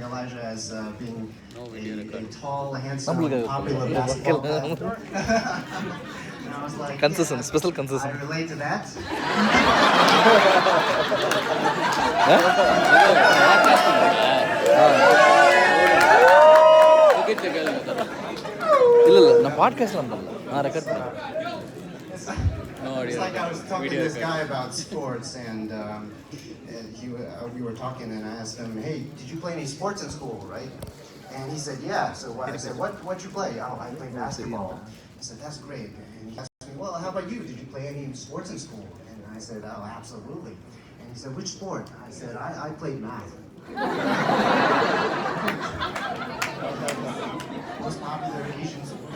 Elijah as being a tall, handsome, popular basketball player. And I was like, concession, yeah, special concession. I relate to that. ಇಲ್ಲ ನಾ podcast ಅಂತಲ್ಲ ನಾ record ಮಾಡಿ It's like I was talking to this guy about sports, and we were talking, and I asked him, "Hey, did you play any sports in school, right?" And he said, "Yeah." So I said, "What you play?" "Oh, I play basketball." I said, "That's great." And he asked me, "Well, how about you? Did you play any sports in school?" And I said, "Oh, absolutely." And he said, "Which sport?" I said, "I played math." Most popular Asian sport.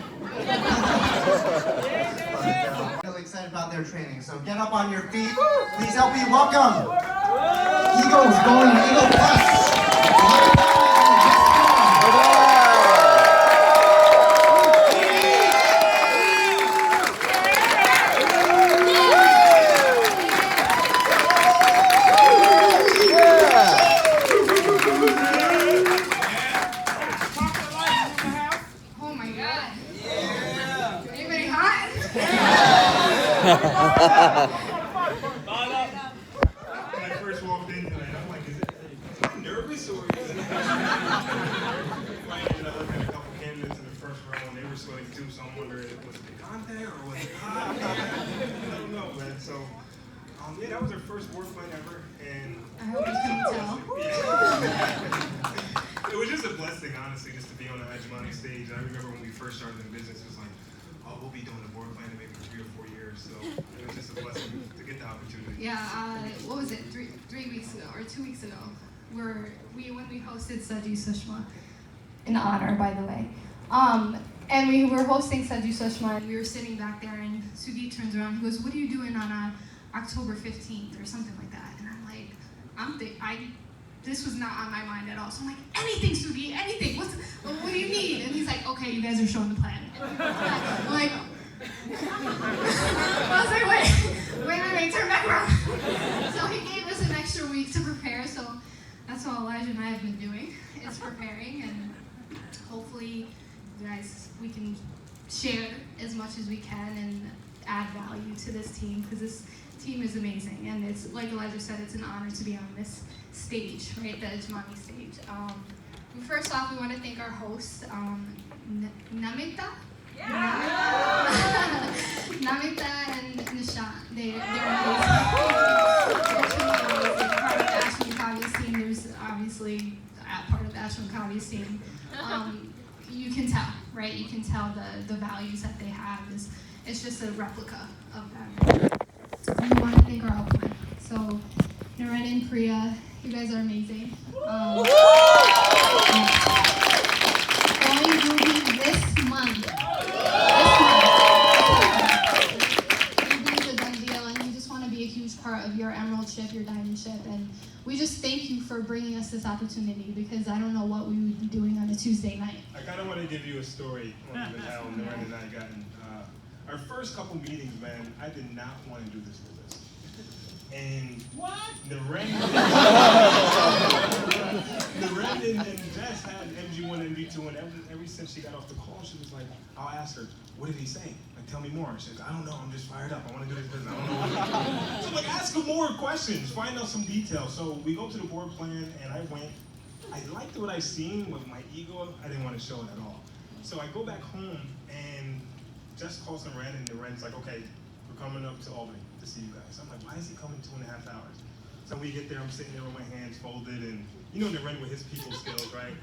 Really excited about their training, so get up on your feet. Please help me welcome Eagles going Eagle Plus. When I first walked in tonight, I'm like, am I nervous or is it? I ended up looking at a couple candidates in the first row and they were sweating too, so I'm wondering, was it the content or was it hot? I don't know, man. So, yeah, that was our first work plan ever, and I hope you can tell. It was just a blessing, honestly, just to be on the Hegemony stage. I remember when we first started in business, it was like, oh, we'll be doing the board plan in maybe 3 or 4 years. So it was just a blessing to get the opportunity. Yeah, what was it? 3 weeks ago or 2 weeks ago, when we hosted Saju Sushma, an honor, by the way. And we were hosting Saju Sushma, and we were sitting back there, and Sudeep turns around. He goes, "What are you doing on October 15th or something like that?" And I'm like, this was not on my mind at all. So I'm like, anything, Sudeep, anything. What do you need? And he's like, okay, you guys are showing the plan. I'm like, I was like, wait, turn back around. So he gave us an extra week to prepare. So that's all Elijah and I have been doing, is preparing, and hopefully, you guys, we can share as much as we can and add value to this team, because this team is amazing, and it's like Elijah said, it's an honor to be on this stage, right, the Hegemony stage. First off, we want to thank our hosts, Namita. Namita and Nishan. They're amazing. Part of Ashwin Kavya's team. There's obviously part of Ashwin Kavya's team. You can tell, right? You can tell the values that they have. It's just a replica of them. And we want to thank our upline. So, Naren and Priya, you guys are amazing. Going Ruby this month. Ruby is a done deal, and we just want to be a huge part of your Emerald ship, your Diamond ship, and we just thank you for bringing us this opportunity, because I don't know what we would be doing on a Tuesday night. I kind of want to give you a story on how Naren and I got in. Our first couple meetings, man, I did not want to do this business. And Naren and Jess had MG1 and MG2, and ever since she got off the call, she was like, I'll ask her, what did he say? Like, tell me more. She goes, I don't know, I'm just fired up. I want to do this business. I don't know what to do. So I'm like, ask her more questions, find out some details. So we go to the board plan, and I liked what I seen, with my ego, I didn't want to show it at all. So I go back home, and Jess calls Naren, and Naren's like, okay, we're coming up to Albany to see you guys. I'm like, why is he coming 2.5 hours? So we get there, I'm sitting there with my hands folded, and you know Naren with his people skills, right?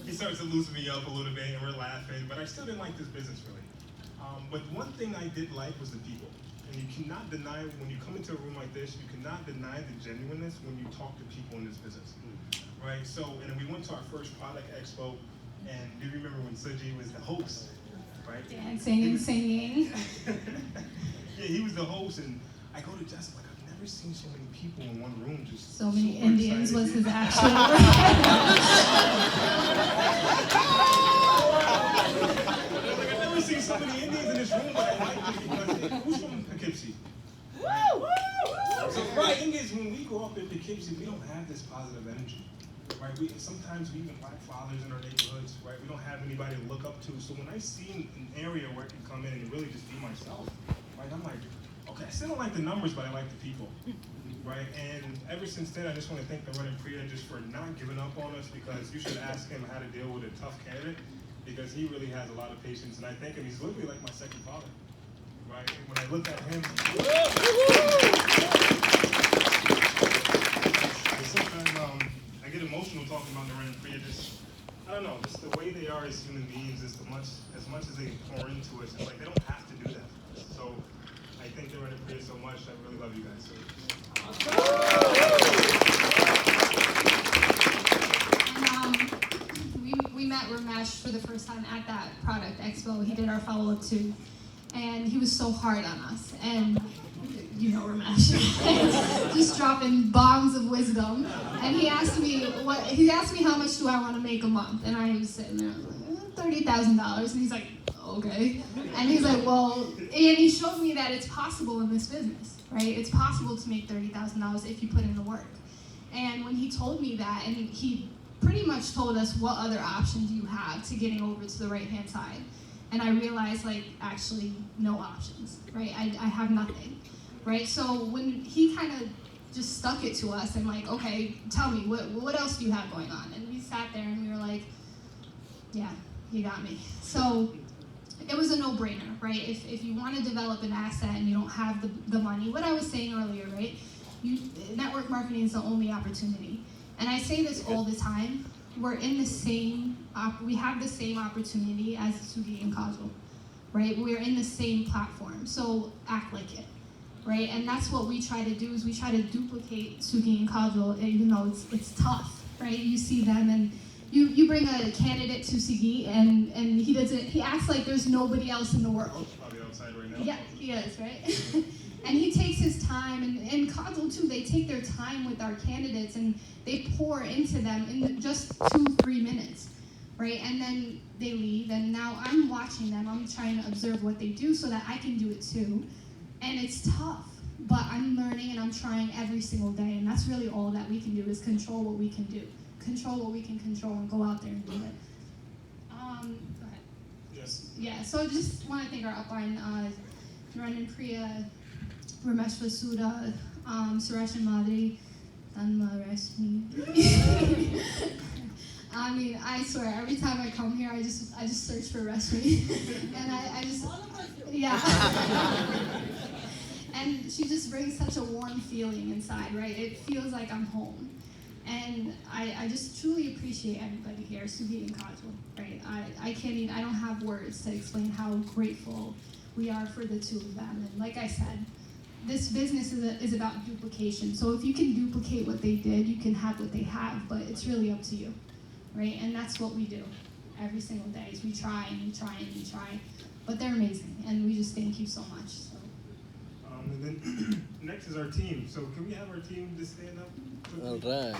He starts to loosen me up a little bit, and we're laughing, but I still didn't like this business really. But one thing I did like was the people. And you cannot deny, when you come into a room like this, you cannot deny the genuineness when you talk to people in this business, right? So, and then we went to our first product expo, and do you remember when Suji was the host, right? Dancing and singing. Yeah, he was the host, and I go to Jess, like, I've never seen so many people in one room just so many Indians excited. was his actual I've never seen so many Indians in this room, but I like it because who's from Poughkeepsie? So the thing is, when we grow up in Poughkeepsie, we don't have this positive energy. right? Sometimes we even lack fathers in our neighborhoods, right? We don't have anybody to look up to. So when I see an area where I can come in and really just be myself, right? I'm like, okay, I still don't like the numbers, but I like the people, right? And ever since then, I just want to thank the running Priya just for not giving up on us, because you should ask him how to deal with a tough candidate, because he really has a lot of patience, and I thank him. He's literally like my second father, right? And when I look at him, sometimes I get emotional talking about the running Priya. Just, I don't know, just the way they are as human beings, is as much as they pour into us, it's like they don't have to do that for us. So I thank the running Priya so much. I really love you guys. So. And we met Ramesh for the first time at that product expo. He did our follow-up too, and he was so hard on us. And you know Ramesh, just dropping bombs of wisdom. And he asked me how much do I want to make a month, and I was sitting there like $30,000, and he's like, okay. And he's like, well, and he showed me that it's possible in this business, right? It's possible to make $30,000 if you put in the work. And when he told me that, and he pretty much told us what other options you have to getting over to the right-hand side. And I realized, like, actually, no options, right? I have nothing, right? So when he kind of just stuck it to us and like, okay, tell me, what else do you have going on? And we sat there and we were like, yeah, you got me. So it was a no-brainer, right? If you want to develop an asset and you don't have the money, what I was saying earlier, right? Network marketing is the only opportunity. And I say this all the time. We're in the same, we have the same opportunity as Sugi and Kajal, right? We're in the same platform, so act like it, right? And that's what we try to do, is we try to duplicate Sugi and Kajal, even though it's tough, right? You see them and you bring a candidate to Sugi and he acts like there's nobody else in the world. Probably outside right now. Yeah, he is, right? And he takes his time, and Kajal too, they take their time with our candidates and they pour into them in just 2-3 minutes, right? And then they leave, and now I'm watching them, I'm trying to observe what they do so that I can do it too. And it's tough, but I'm learning and I'm trying every single day, and that's really all that we can do, is control what we can do. Control what we can control and go out there and do it. Go ahead. Yes. Yeah, so I just want to thank our upline, Narendan Priya, Ramesh Vasuda, Suresh and Madhuri, Dhanma Rashmi. I mean, I swear, every time I come here, I just search for Rashmi, and I just, yeah. And she just brings such a warm feeling inside, right? It feels like I'm home. And I just truly appreciate everybody here, Sugi and Kajal, right? I can't even, I don't have words to explain how grateful we are for the two of them. And like I said, this business is about duplication. So if you can duplicate what they did, you can have what they have, but it's really up to you, right? And that's what we do every single day, is we try and we try and we try. But they're amazing, and we just thank you so much. So. And then next is our team. So can we have our team just stand up quickly? All right.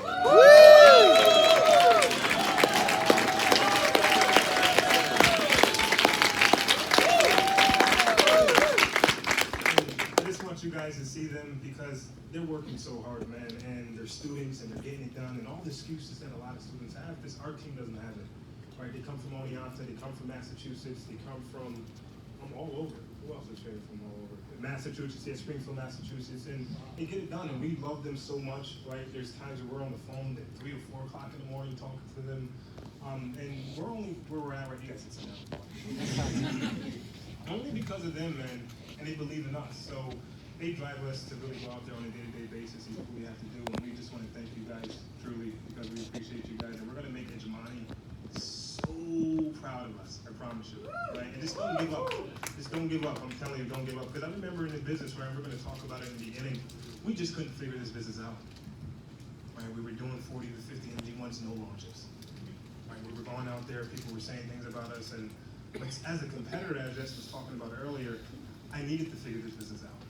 I just want you guys to see them, because they're working so hard, man, and they're students and they're getting it done, and all the excuses that a lot of students have, our team doesn't have it, right? They come from Oneonta, they come from Massachusetts, they come from all over. Who else is here from all over? Massachusetts, yeah, Springfield, Massachusetts, and they get it done, and we love them so much, right? There's times where we're on the phone at 3 or 4 o'clock in the morning talking to them, and we're only where we're at right now. You guys can sit down. Only because of them, man, and they believe in us. So they drive us to really go out there on a day-to-day basis and do what we have to do, and we just want to thank you guys, truly, because we appreciate you guys, and we're going to make Hegemony so proud of us, I promise you, right? And just don't give up. Just don't give up. I'm telling you, don't give up. Because I remember in the business, right, we're going to talk about it in the beginning, we just couldn't figure this business out, right? We were doing 40 to 50 MG1s, no launches, right? We were going out there, people were saying things about us, and as a competitor, as Jess was talking about earlier, I needed to figure this business out,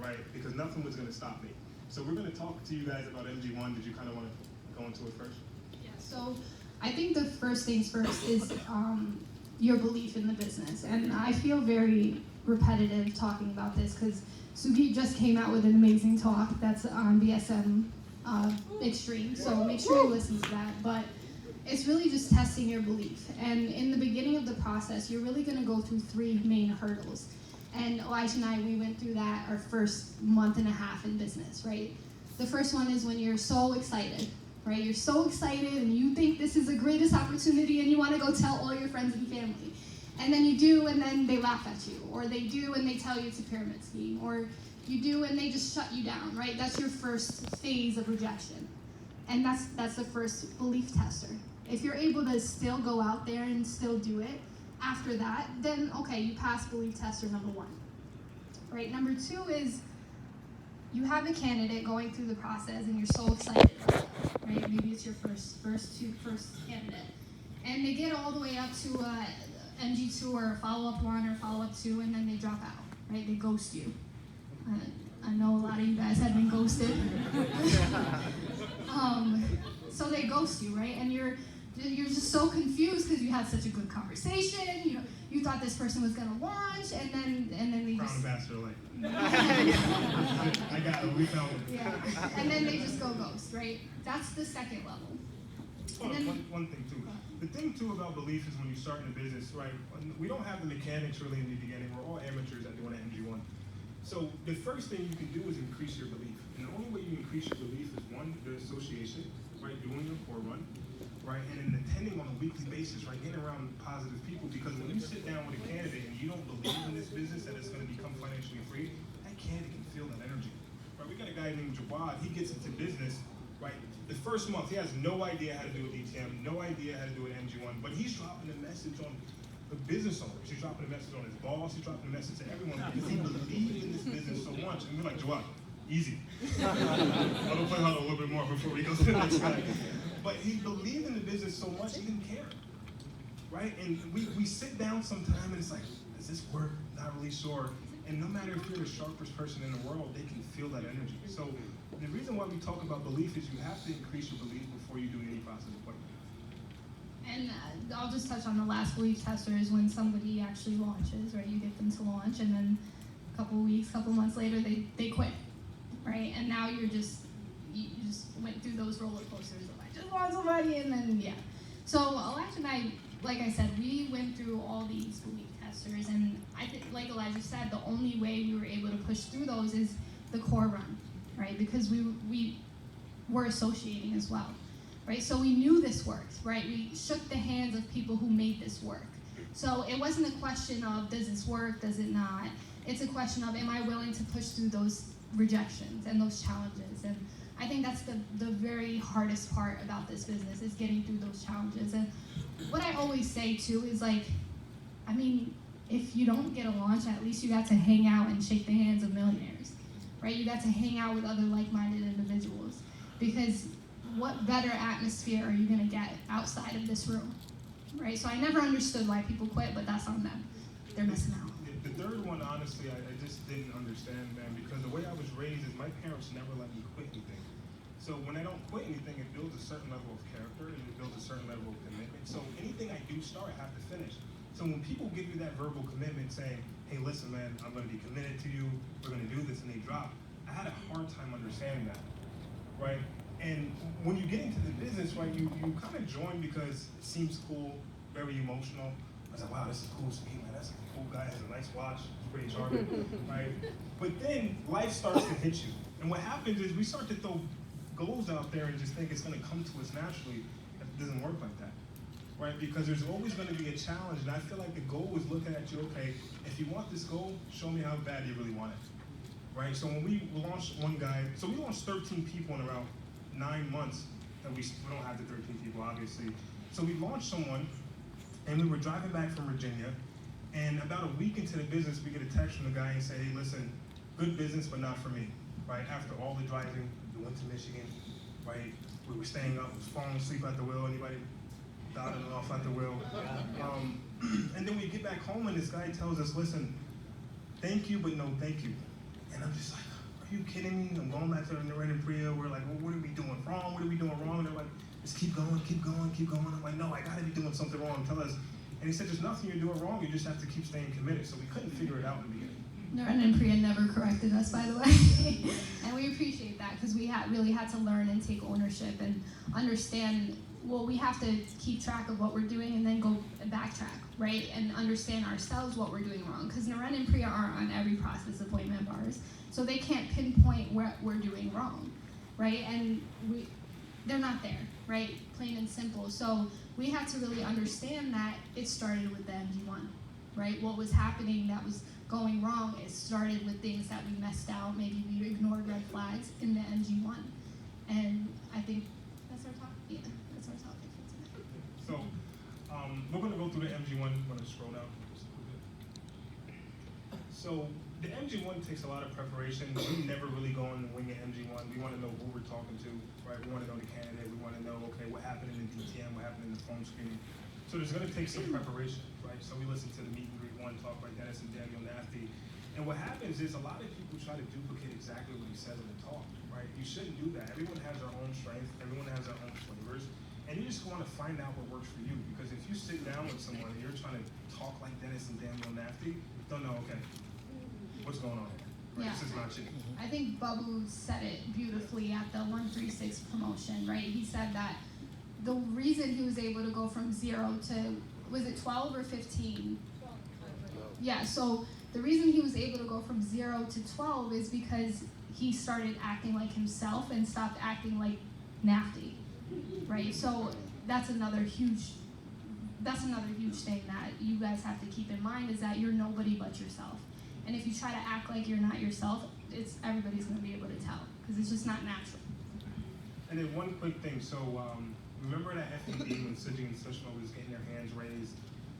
right? Because nothing was going to stop me. So we're going to talk to you guys about MG1. Did you kind of want to go into it first? Yeah, so I think the first things first is your belief in the business. And I feel very repetitive talking about this because Sugi just came out with an amazing talk that's on BSM extreme, so make sure you listen to that. But it's really just testing your belief. And in the beginning of the process, you're really going to go through 3 main hurdles. And Elijah and I, we went through that our first month and a half in business, right? The first one is when you're so excited, right? You're so excited and you think this is the greatest opportunity and you want to go tell all your friends and family. And then you do, and then they laugh at you. Or they do, and they tell you it's a pyramid scheme. Or you do, and they just shut you down, right? That's your first phase of rejection. And that's the first belief tester. If you're able to still go out there and still do it after that, then okay, you pass belief tester number 1. Right? Number 2 is you have a candidate going through the process and you're so excited, right? Maybe it's your first candidate. And they get all the way up to MG2 or follow-up 1 or follow-up 2, and then they drop out, right? They ghost you. I know a lot of you guys have been ghosted. So they ghost you, right? And you're just so confused because you had such a good conversation. You thought this person was gonna launch, and then they just. Ambassador, like. I got it. We found it. Yeah. And then they just go ghost, right? That's the second level. Hold on, one thing too. The thing too about belief is when you start in a business, right? We don't have the mechanics really in the beginning. We're all amateurs at doing MG1. So the first thing you can do is increase your belief. And the only way you increase your belief is 1, the association, right? Doing your core run, right? And then attending on a weekly basis, right? Getting around positive people, because when you sit down with a candidate and you don't believe in this business that it's going to become financially free, that candidate can feel that energy, right? We got a guy named Jawad. He gets into business, right? The first month, he has no idea how to do a DTM, no idea how to do an MG1, but he's dropping a message on the business owners. He's dropping a message on his boss. He's dropping a message to everyone because he believed in this business so much. And we're like, Jawad, easy. I'll play hard a little bit more before we go to the next guy. But he believed in the business so much he didn't care, right? And we sit down sometime and it's like, does this work? Not really sure. And no matter if you're the sharpest person in the world, they can feel that energy. So the reason why we talk about belief is you have to increase your belief before you do any process appointment. And I'll just touch on the last belief tester is when somebody actually launches, right? You get them to launch, and then a couple weeks, couple months later, they quit, right? And now you just went through those roller coasters of I just want somebody, and then yeah. So Elijah and I, like I said, we went through all these belief testers, and I think, like Elijah said, the only way we were able to push through those is the core run, right? Because we were associating as well. Right, so we knew this worked, right? We shook the hands of people who made this work. So it wasn't a question of, does this work, does it not? It's a question of, am I willing to push through those rejections and those challenges? And I think that's the very hardest part about this business, is getting through those challenges. And what I always say too is like, I mean, if you don't get a launch, at least you got to hang out and shake the hands of millionaires, right? You got to hang out with other like-minded individuals, because what better atmosphere are you going to get outside of this room, right? So I never understood why people quit, but that's on them. They're missing out. The third one, honestly, I just didn't understand, man, because the way I was raised is my parents never let me quit anything. So when I don't quit anything, it builds a certain level of character and it builds a certain level of commitment. So anything I do start, I have to finish. So when people give you that verbal commitment saying, hey, listen, man, I'm going to be committed to you, we're going to do this, and they drop, I had a hard time understanding that, right? And when you get into the business, right, you kind of join because it seems cool, very emotional. I was like, wow, this is cool to me, man. That's a cool guy, has a nice watch, he's pretty charming, right? But then life starts to hit you. And what happens is we start to throw goals out there and just think it's going to come to us naturally. It doesn't work like that, right? Because there's always going to be a challenge. And I feel like the goal is looking at you, okay, if you want this goal, show me how bad you really want it, right? So when we launched one guy, so we launched 13 people in around 9 months, and we don't have the 13 people, obviously. So we launched someone, and we were driving back from Virginia, and about a week into the business, we get a text from the guy and say, hey, listen, good business, but not for me, right? After all the driving, we went to Michigan, right? We were staying up, falling asleep at the wheel. Anybody dotting off at the wheel? And then we get back home, and this guy tells us, listen, thank you, but no thank you. And I'm just like, are you kidding me? I'm going back to the Narendra Priya. We're like, well, what are we doing wrong? What are we doing wrong? And they're like, just keep going, keep going, keep going. I'm like, no, I gotta be doing something wrong. Tell us. And he said, there's nothing you're doing wrong. You just have to keep staying committed. So we couldn't figure it out in the beginning. Naren and Priya never corrected us, by the way. And we appreciate that because we really had to learn and take ownership and understand, well, we have to keep track of what we're doing and then go backtrack, right? And understand ourselves what we're doing wrong. Because Naren and Priya aren't on every process appointment of ours, so they can't pinpoint what we're doing wrong, right? And they're not there, right? Plain and simple. So we had to really understand that it started with the MG1, right? What was happening that was going wrong, it started with things that we messed out. Maybe we ignored red flags in the MG1. And I think that's our topic. Yeah, that's our topic for tonight. So we're going to go through the MG1. I'm going to scroll down. So the MG1 takes a lot of preparation. We never really go on the wing of MG1. We want to know who we're talking to, right? We want to know the candidate. We want to know, okay, what happened in the DTM, what happened in the phone screening. So there's going to take some preparation, right? So we listen to the meet and greet one talk by Dennis and Daniel Nafty. And what happens is a lot of people try to duplicate exactly what he says in the talk, right? You shouldn't do that. Everyone has their own strength. Everyone has their own flavors. And you just want to find out what works for you. Because if you sit down with someone and you're trying to talk like Dennis and Daniel Nafty, they'll know, okay, what's going on here? Right? Yeah. This is not you. I think Babu said it beautifully at the 136 promotion, right? He said that the reason he was able to go from 0 to, was it 12 or 15? Yeah, so the reason he was able to go from 0 to 12 is because he started acting like himself and stopped acting like Nafty, right? So that's another huge thing that you guys have to keep in mind, is that you're nobody but yourself. And if you try to act like you're not yourself, everybody's going to be able to tell, because it's just not natural. And then one quick thing, so remember that FED when Sujin and Sushma was getting their hands raised,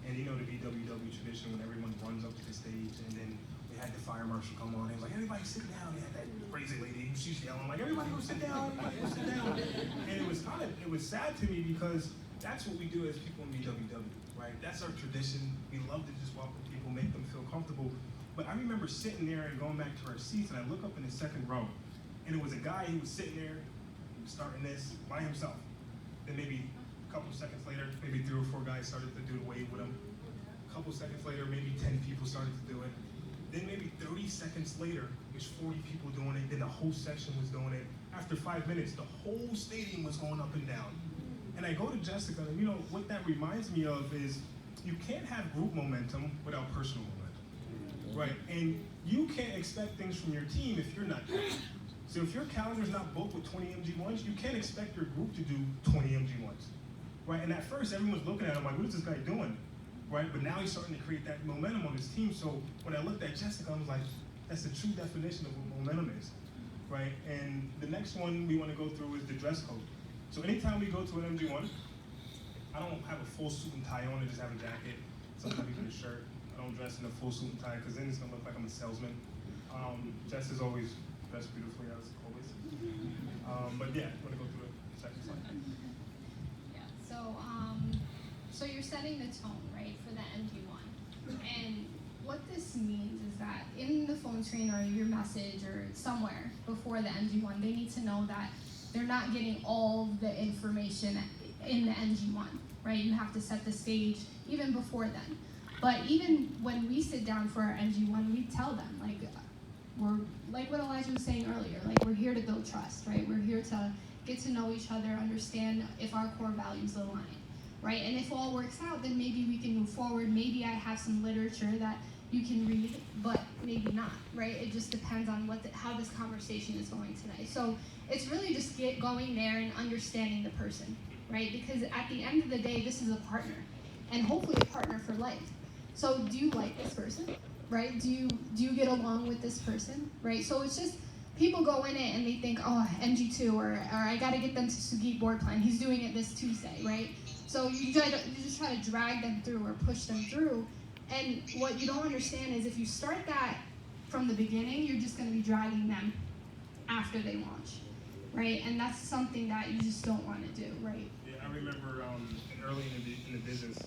and you know the BWW tradition when everyone runs up to the stage, and then we had the fire marshal come on, and he was like, everybody sit down. They had that crazy lady, she's yelling like, everybody go sit down, everybody go sit down. And it was sad to me because that's what we do as people in BWW, right? That's our tradition. We love to just walk with people, make them feel comfortable. But I remember sitting there and going back to our seats, and I look up in the second row, and it was a guy who was sitting there, starting this by himself. Then maybe a couple seconds later, maybe 3 or 4 guys started to do the wave with him. A couple seconds later, maybe 10 people started to do it. Then maybe 30 seconds later, there's 40 people doing it. Then the whole section was doing it. After 5 minutes, the whole stadium was going up and down. And I go to Jessica, and you know, what that reminds me of is you can't have group momentum without personal momentum, right? And you can't expect things from your team if you're not there. So if your calendar's not booked with 20 MG1s, you can't expect your group to do 20 MG1s, right? And at first, everyone's looking at him like, what is this guy doing, right? But now he's starting to create that momentum on his team. So when I looked at Jessica, I was like, that's the true definition of what momentum is, right? And the next one we want to go through is the dress code. So anytime we go to an MG1, I don't have a full suit and tie on, I just have a jacket, sometimes even a shirt. I don't dress in a full suit and tie because then it's gonna look like I'm a salesman. Jess is always dressed beautifully as always. But yeah, I'm gonna go through the second slide. Yeah. So you're setting the tone, right, for the MG1. And what this means is that in the phone screen or your message or somewhere before the MG1, they need to know that they're not getting all the information in the MG1, right? You have to set the stage even before then. But even when we sit down for our MG1, we tell them, like, we're, like what Elijah was saying earlier, like, we're here to build trust, right? We're here to get to know each other, understand if our core values align, right? And if all works out, then maybe we can move forward. Maybe I have some literature that you can read, but maybe not, right? It just depends on how this conversation is going today. So it's really just going there and understanding the person, right? Because at the end of the day, this is a partner, and hopefully a partner for life. So do you like this person, right? Do you get along with this person, right? So it's just, people go in it and they think, oh, MG2, or I gotta get them to Sugit board plan. He's doing it this Tuesday, right? So you just try to drag them through or push them through. And what you don't understand is if you start that from the beginning, you're just gonna be dragging them after they launch, right? And that's something that you just don't wanna do, right? Yeah, I remember early in the business,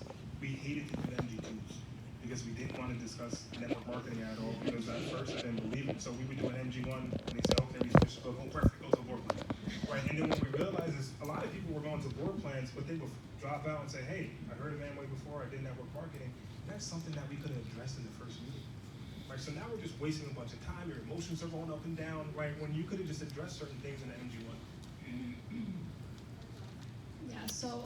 we hated to do MG2s because we didn't want to discuss network marketing at all, because at first I didn't believe it. So we would do an MG1 and they said, okay, we switched to a perfect, go to a board plan, right? And then what we realized is a lot of people were going to board plans, but they would drop out and say, hey, I heard of Amway before, I did network marketing. That's something that we could have addressed in the first meeting, right? So now we're just wasting a bunch of time. Your emotions are going up and down, right? When you could have just addressed certain things in the MG1. Yeah, so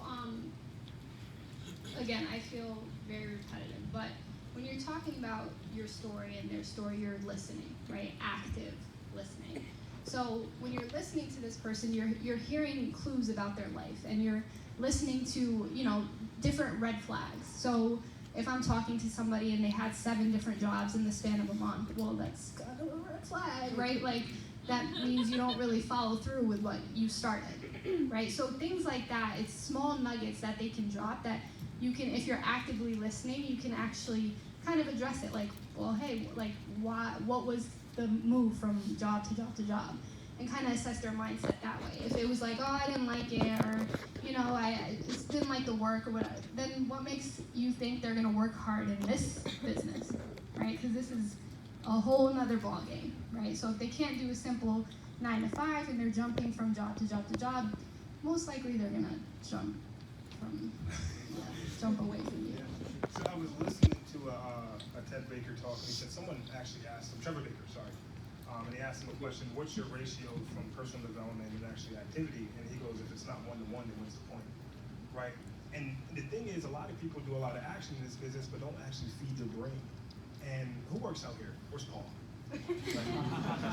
again, I feel very repetitive, but when you're talking about your story and their story, you're listening, right? Active listening. So when you're listening to this person, you're hearing clues about their life, and you're listening to, you know, different red flags. So if I'm talking to somebody and they had 7 different jobs in the span of a month, well, that's kind of a red flag, right? Like, that means you don't really follow through with what you started, right? So things like that, it's small nuggets that they can drop that you can, if you're actively listening, you can actually kind of address it, like, well, hey, like, what was the move from job to job to job? And kind of assess their mindset that way. If it was like, oh, I didn't like it, or, you know, I just didn't like the work, or whatever, then what makes you think they're gonna work hard in this business, right? Because this is a whole nother ballgame, right? So if they can't do a simple 9 to 5 and they're jumping from job to job to job, most likely they're gonna jump away from you. Yeah. So I was listening to a Ted Baker talk, and he said someone actually asked him, Trevor Baker, sorry, and he asked him a question: what's your ratio from personal development and actually activity? And he goes, if it's not 1 to 1, then what's the point, right? And the thing is, a lot of people do a lot of action in this business, but don't actually feed their brain. And who works out here? Where's Paul? Right?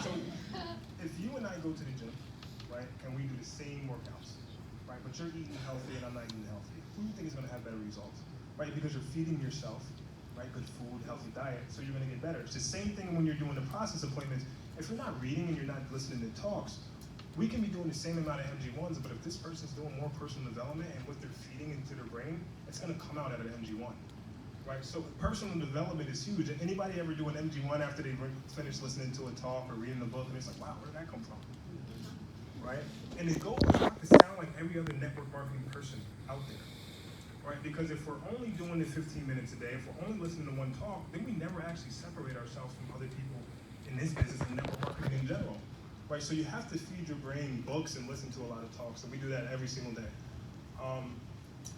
So if you and I go to the gym, right, and we do the same workouts, right, but you're eating healthy and I'm not eating healthy, who do you think is going to have better results, right? Because you're feeding yourself, right, good food, healthy diet, so you're going to get better. It's the same thing when you're doing the process appointments. If you're not reading and you're not listening to talks, we can be doing the same amount of MG1s, but if this person's doing more personal development and what they're feeding into their brain, it's going to come out at an MG1. Right, so personal development is huge. Anybody ever do an MG1 after they finish listening to a talk or reading a book, and it's like, wow, where did that come from? Right? And the goal is not to sound like every other network marketing person out there. Right? Because if we're only doing it 15 minutes a day, if we're only listening to one talk, then we never actually separate ourselves from other people in this business and network marketing in general. Right? So you have to feed your brain books and listen to a lot of talks, and we do that every single day.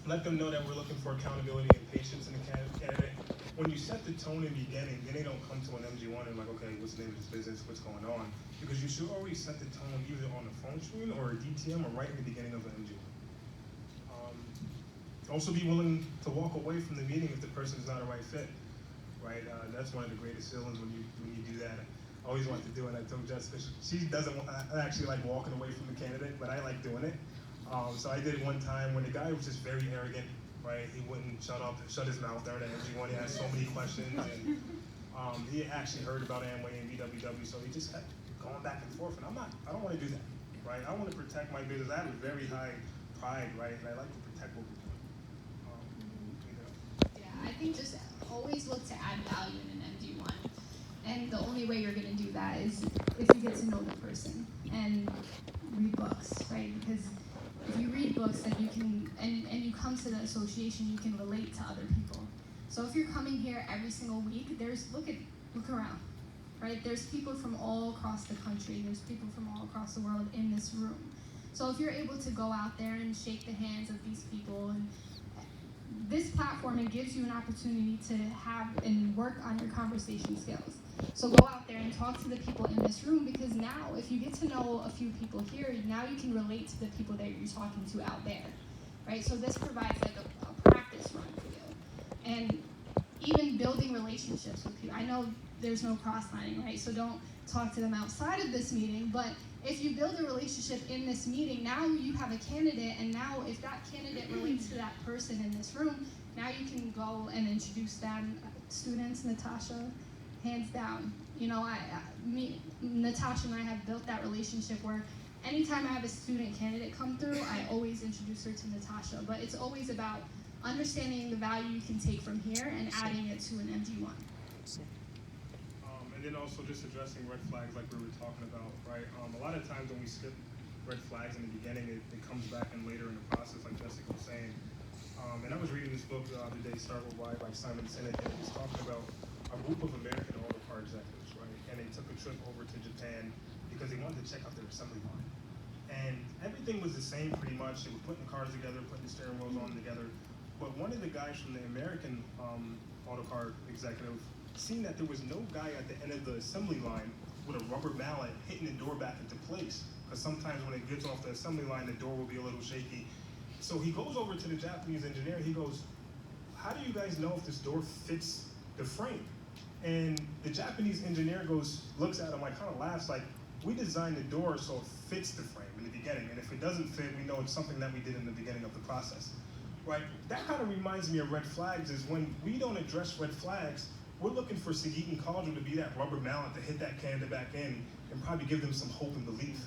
Let them know that we're looking for accountability and patience in a candidate. When you set the tone in the beginning, then they don't come to an MG1 and like, okay, what's the name of this business, what's going on? Because you should already set the tone either on the phone screen or a DTM or right in the beginning of an MG1. Also be willing to walk away from the meeting if the person is not a right fit, right? That's one of the greatest feelings when you do that. I always want to do it. I told Jessica, she doesn't actually like walking away from the candidate, but I like doing it. So I did it one time when the guy was just very arrogant, right? He wouldn't shut his mouth during the MG1. He had so many questions, and he actually heard about Amway and BWW, so he just kept going back and forth. And I don't want to do that, right? I want to protect my business. I have a very high pride, right? And I like to protect what we're doing. Yeah, I think just always look to add value in an MD1. And the only way you're going to do that is if you get to know the person and read books, right? Because if you read books, then you can, and you come to the association, you can relate to other people. So if you're coming here every single week, look around, right? There's people from all across the country, there's people from all across the world in this room. So if you're able to go out there and shake the hands of these people, and this platform, it gives you an opportunity to have and work on your conversation skills. So go out there and talk to the people in this room, because now if you get to know a few people here, now you can relate to the people that you're talking to out there, right? So this provides like a practice run for you. And even building relationships with people. I know there's no cross-lining, right? So don't talk to them outside of this meeting, but if you build a relationship in this meeting, now you have a candidate, and now if that candidate relates to that person in this room, now you can go and introduce them. Students, Natasha, hands down. You know, Natasha and I have built that relationship where anytime I have a student candidate come through, I always introduce her to Natasha. But it's always about understanding the value you can take from here and adding it to an MD1. And then also just addressing red flags like we were talking about, right? A lot of times when we skip red flags in the beginning, it comes back in later in the process, like Jessica was saying. And I was reading this book the other day, Start With Why by Simon Sinek, and it was talking about a group of American auto car executives, right? And they took a trip over to Japan because they wanted to check out their assembly line. And everything was the same pretty much. They were putting the cars together, putting the steering wheels on together. But one of the guys from the American auto car executive seen that there was no guy at the end of the assembly line with a rubber mallet hitting the door back into place. Because sometimes when it gets off the assembly line, the door will be a little shaky. So he goes over to the Japanese engineer, he goes, how do you guys know if this door fits the frame? And the Japanese engineer looks at him, like kind of laughs, like, we designed the door so it fits the frame in the beginning, and if it doesn't fit, we know it's something that we did in the beginning of the process, right? That kind of reminds me of red flags, is when we don't address red flags, we're looking for Sagit and Cauldron to be that rubber mallet to hit that candidate back in and probably give them some hope and belief,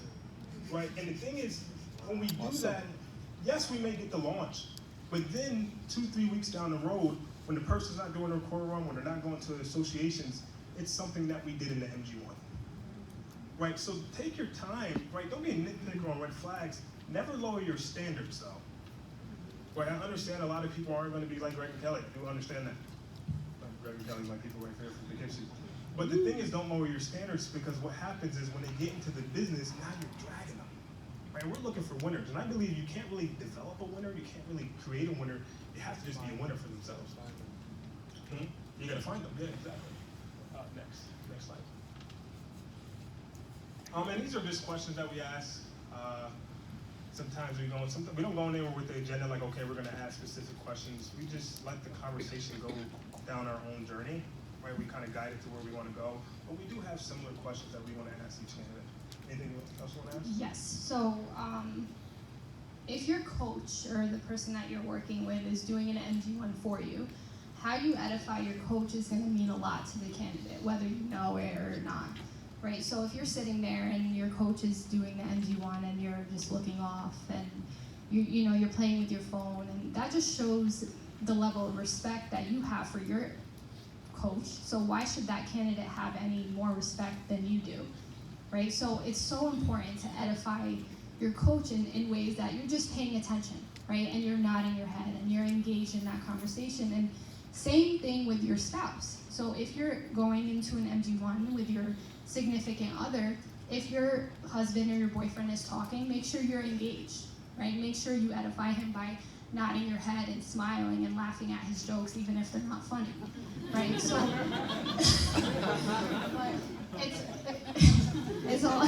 right? And the thing is, when we do that, yes, we may get the launch, but then 2-3 weeks down the road, when the person's not doing their core run, when they're not going to associations, it's something that we did in the MG1, right? So take your time, right? Don't be a nitpicker on red flags. Never lower your standards, though. Right? I understand a lot of people aren't going to be like Greg and Kelly. I do understand that. Greg and Kelly, my people right there from Poughkeepsie. But the thing is, don't lower your standards, because what happens is when they get into the business, now you're dragging them. Right? We're looking for winners, and I believe you can't really develop a winner. You can't really create a winner. You have to just be a winner for themselves. You gotta find them. Yeah, exactly. Next slide. And these are just questions that we ask. Sometimes we don't go anywhere with the agenda like, okay, we're gonna ask specific questions. We just let the conversation go down our own journey, right? We kind of guide it to where we want to go, but we do have similar questions that we want to ask each candidate. Anything else you want to ask? Yes. So, if your coach or the person that you're working with is doing an MG1 for you, how you edify your coach is going to mean a lot to the candidate, whether you know it or not, right? So if you're sitting there and your coach is doing the MG1 and you're just looking off and you're playing with your phone, and that just shows the level of respect that you have for your coach. So why should that candidate have any more respect than you do, right? So it's so important to edify your coach in ways that you're just paying attention, right? And you're nodding your head and you're engaged in that conversation. And same thing with your spouse. So if you're going into an MG1 with your significant other, if your husband or your boyfriend is talking, make sure you're engaged, right? Make sure you edify him by nodding your head and smiling and laughing at his jokes, even if they're not funny, right? So, but it's all.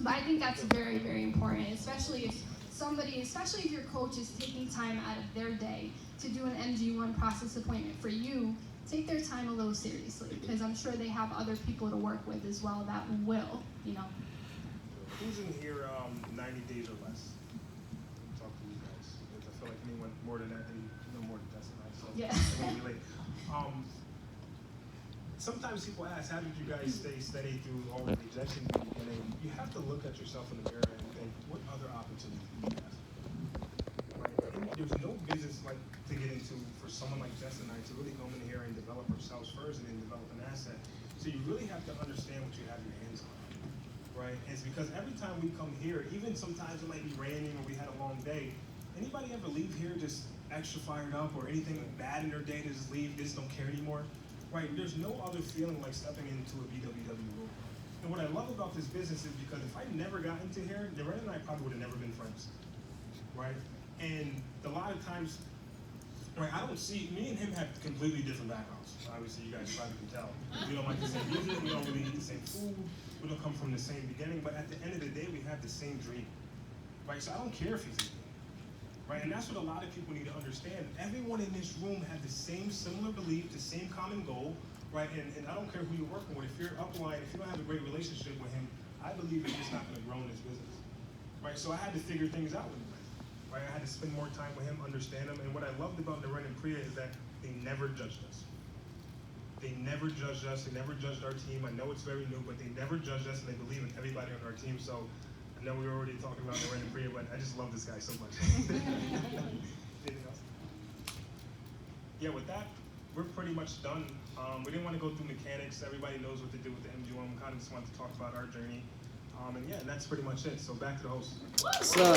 But I think that's very, very important, especially if your coach is taking time out of their day to do an MG1 process appointment for you. Take their time a little seriously, because I'm sure they have other people to work with as well that will, Who's in here 90 days or less? Talk to you guys. Because I feel like anyone more than that, they know more than that's nice. So yeah. It won't be late. Sometimes people ask, how did you guys stay steady through all the rejections in the beginning? You have to look at yourself in the mirror and think, what other opportunities do you have? Right? There's no business like to get into for someone like Jess and I to really come in here and develop ourselves first and then develop an asset. So you really have to understand what you have your hands on. Right? And it's because every time we come here, even sometimes it might be raining or we had a long day, anybody ever leave here just extra fired up or anything bad in their day to just leave, they just don't care anymore? Right? There's no other feeling like stepping into a BWW room. And what I love about this business is because if I never got into here, Loren and I probably would have never been friends. Right? And a lot of times, right, me and him have completely different backgrounds. Obviously, you guys probably can tell. We don't like the same music, we don't really eat the same food, we don't come from the same beginning, but at the end of the day, we have the same dream. Right? So I don't care if he's Indian. Right? And that's what a lot of people need to understand. Everyone in this room had the same similar belief, the same common goal, right? And I don't care who you're working with. If you're upline, if you don't have a great relationship with him, I believe you're just not going to grow in this business. Right? So I had to figure things out with him. Right? I had to spend more time with him, understand him. And what I loved about Loren and Priya is that they never judged us. They never judged us. They never judged our team. I know it's very new, but they never judged us, and they believe in everybody on our team. So I know we were already talking about Loren and Priya, but I just love this guy so much. Anything else? Yeah, with that, we're pretty much done. We didn't want to go through mechanics. Everybody knows what to do with the MG1. We kind of just wanted to talk about our journey. And that's pretty much it. So back to the host. Awesome.